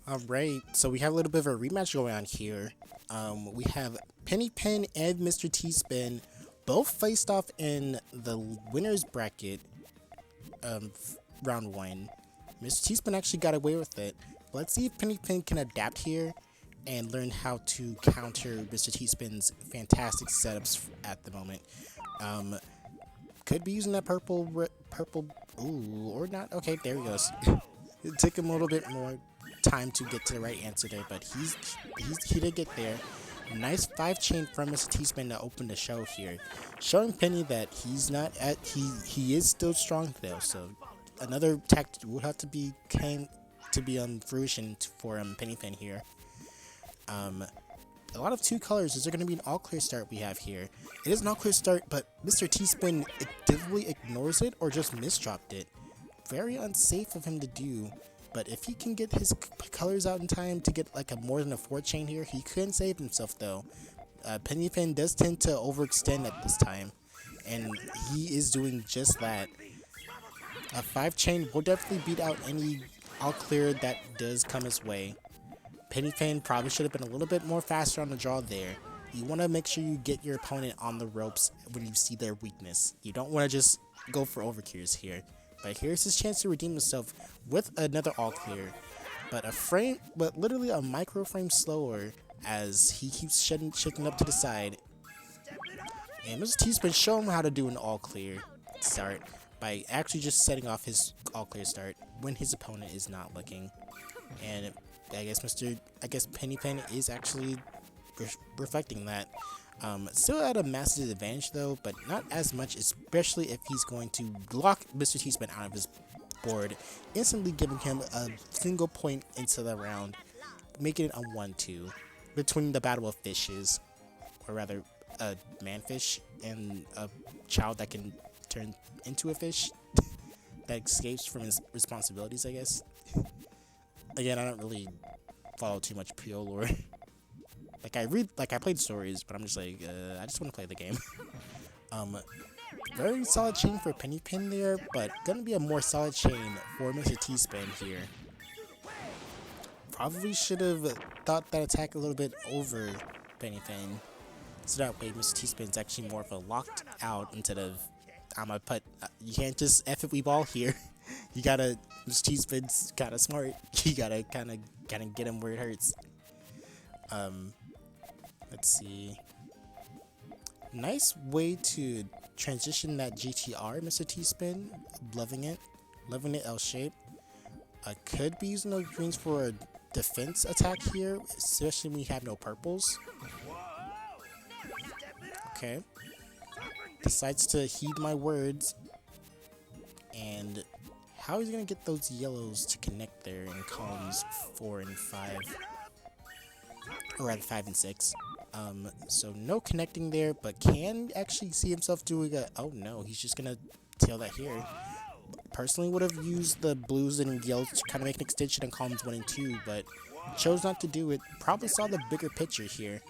Alright, so we have a little bit of a rematch going on here. We have PennyPen and Mr.T-Spin both faced off in the winner's bracket round 1. Mr.T-Spin actually got away with it. Let's see if PennyPen can adapt here and learn how to counter Mr.T-Spin's fantastic setups at the moment. Could be using that purple, ooh, or not. Okay, there he goes. It took him a little bit more time to get to the right answer there, but he did get there. Nice 5-chain from Mr. T-Spin to open the show here, showing Penny that he's not at he is still strong though. So another tactic will have to be fruition for PennyPen here. A lot of 2 colors. Is there going to be an all clear start we have here? It is an all clear start, but Mr. T-Spin actively ignores it or just misdropped it. Very unsafe of him to do. But if he can get his colors out in time to get like a more than a 4-chain here, he could save himself though. PennyPen does tend to overextend at this time, and he is doing just that. A 5-chain will definitely beat out any all clear that does come his way. PennyPen probably should have been a little bit more faster on the draw there. You want to make sure you get your opponent on the ropes when you see their weakness. You don't want to just go for overcures here. But here's his chance to redeem himself with another all clear. But literally a micro frame slower as he keeps shifting up to the side. And Mr. T-Spin showing him how to do an all clear start by actually just setting off his all clear start when his opponent is not looking. And I guess PennyPen is actually reflecting that. Still at a massive advantage though, but not as much, especially if he's going to lock Mr. T-Spin out of his board, instantly giving him a single point into the round, making it a 1-2 between the battle of fishes, or rather a manfish and a child that can turn into a fish that escapes from his responsibilities, I guess. Again, I don't really follow too much Puyo lore. I played stories, but I'm just like, I just want to play the game. Very solid chain for PennyPen there, but gonna be a more solid chain for Mr. T-Spin here. Probably should have thought that attack a little bit over PennyPen, so that way Mr. T-Spin's actually more of a locked out instead of you can't just F it we ball here. You gotta, Mr. T-Spin's kinda smart. You gotta kinda get him where it hurts. Let's see. Nice way to transition that GTR, Mr. T-Spin. Loving it. Loving it L-shape. Could be using those greens for a defense attack here, especially when you have no purples. Okay. Decides to heed my words. And how he's gonna get those yellows to connect there in columns 4 and 5. Or rather 5 and 6. So no connecting there, but can actually see himself doing oh no, he's just gonna tail that here. Personally would have used the blues and yellows to kind of make an extension in columns 1 and 2, but chose not to do it. Probably saw the bigger picture here.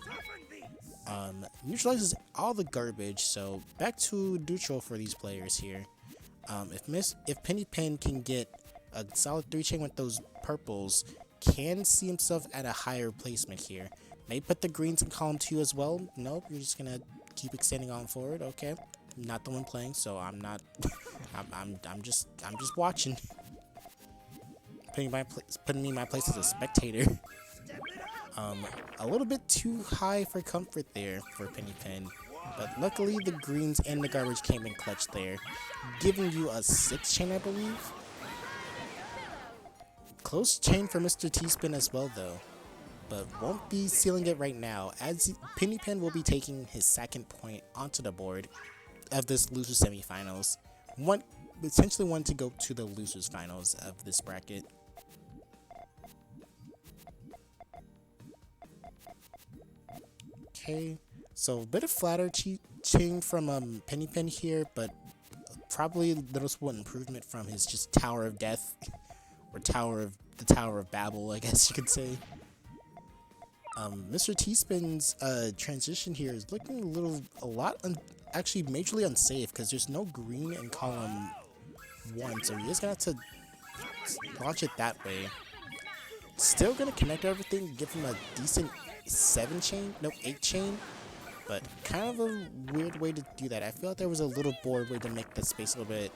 Neutralizes all the garbage, so back to neutral for these players here. If PennyPen can get a solid 3-chain with those purples, can see himself at a higher placement here. May put the greens in column 2 as well. Nope, you're just gonna keep extending on forward. Okay, I'm not the one playing, so I'm not. I'm just watching. Putting me in my place as a spectator. A little bit too high for comfort there for PennyPen, but luckily the greens and the garbage came in clutch there, giving you a 6-chain, I believe. Close chain for Mr. T-Spin as well though, but won't be sealing it right now, as PennyPen will be taking his 2nd point onto the board of this losers semifinals. Potentially one to go to the losers finals of this bracket. Okay, so a bit of flatter chain from PennyPen here, but probably noticeable improvement from his just Tower of Death. Or the Tower of Babel, I guess you could say. Mr. T-Spin's transition here is looking actually majorly unsafe, because there's no green in column 1, so he is gonna have to launch it that way. Still gonna connect everything, give him a decent 7 chain, no 8 chain, but kind of a weird way to do that. I feel like there was a little board way to make the space a little bit,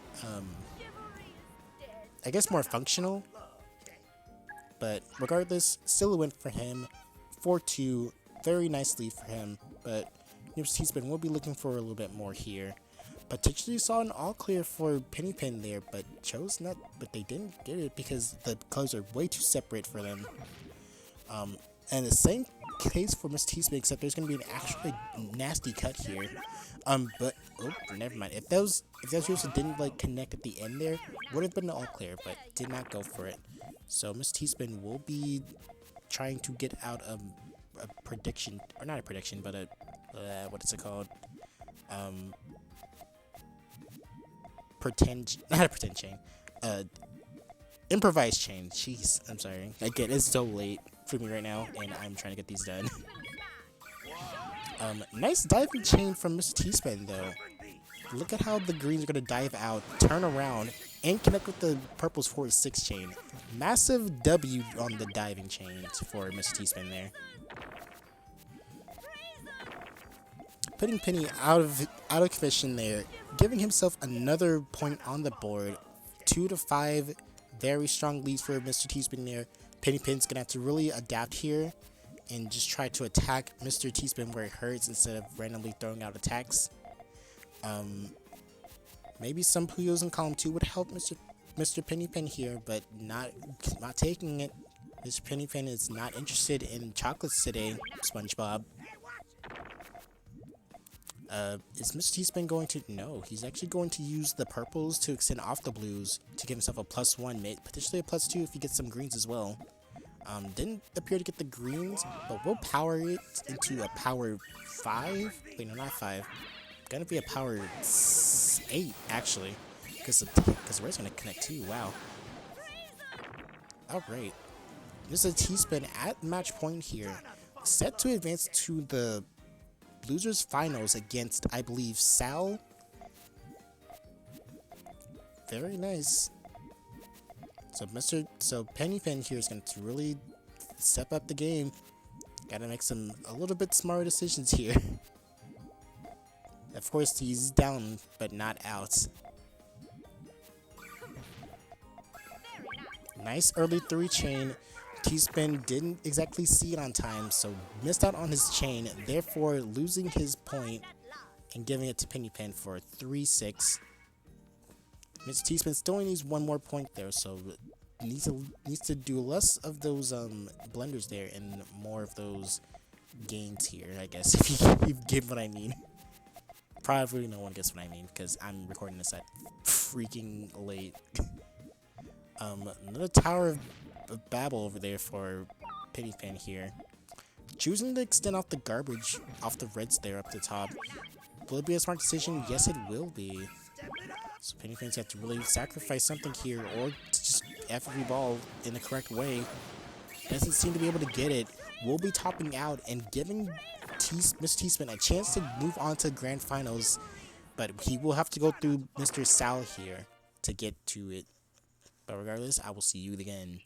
I guess more functional. But regardless, still a win for him. 4-2, very nice lead for him, but Mr.T-Spin will be looking for a little bit more here. Potentially saw an all clear for PennyPen there, but chose not. But they didn't get it because the colors are way too separate for them. And the same case for Mr.T-Spin, except there's going to be an actually nasty cut here. But oh, never mind. If those rules didn't like connect at the end there, would have been an all clear, but did not go for it. So Mr.T-Spin will be trying to get out a prediction, or not a prediction, but a what is it called? Not a pretend chain, improvised chain. Jeez, I'm sorry. Again, it's so late for me right now, and I'm trying to get these done. Nice diving chain from Mr.T-Spin though. Look at how the greens are gonna dive out, turn around, and connect with the purple's 4-6 chain. Massive W on the diving chain for Mr.T-Spin there. Putting Penny out of commission there, giving himself another point on the board. 2-5, very strong leads for Mr.T-Spin there. PennyPen's gonna have to really adapt here and just try to attack Mr.T-Spin where it hurts instead of randomly throwing out attacks. Maybe some Puyos in column 2 would help Mr. PennyPen here, but not taking it. Mr. PennyPen is not interested in chocolates today, SpongeBob. Is Mr.T-Spin going to... No, he's actually going to use the purples to extend off the blues to give himself a +1, potentially a +2 if he gets some greens as well. Didn't appear to get the greens, but we'll power it into a power 5. Wait, no, not 5. Gonna be a power 8, actually. Because the red's gonna connect too, wow. Alright. Mr.T-Spin at match point here. Set to advance to the losers finals against, I believe, Sal. Very nice. So PennyPen here is going to really step up the game. Gotta make a little bit smarter decisions here. Of course, he's down, but not out. Nice early 3 chain. T-Spin didn't exactly see it on time, so missed out on his chain, therefore losing his point and giving it to PennyPen for 3-6. Mr. T-Spin still only needs 1 more point there, so needs to do less of those blenders there and more of those gains here, I guess, if you get what I mean. Probably no one gets what I mean, because I'm recording this at freaking late. Another Tower of Babel over there for PennyPen here. Choosing to extend off the garbage off the reds there up the top. Will it be a smart decision? Yes, it will be. So PennyPen's have to really sacrifice something here, or just F every ball in the correct way. Doesn't seem to be able to get it. Will be topping out and giving Mr. T-Spin a chance to move on to grand finals, but he will have to go through Mr. Sal here to get to it. But regardless, I will see you again.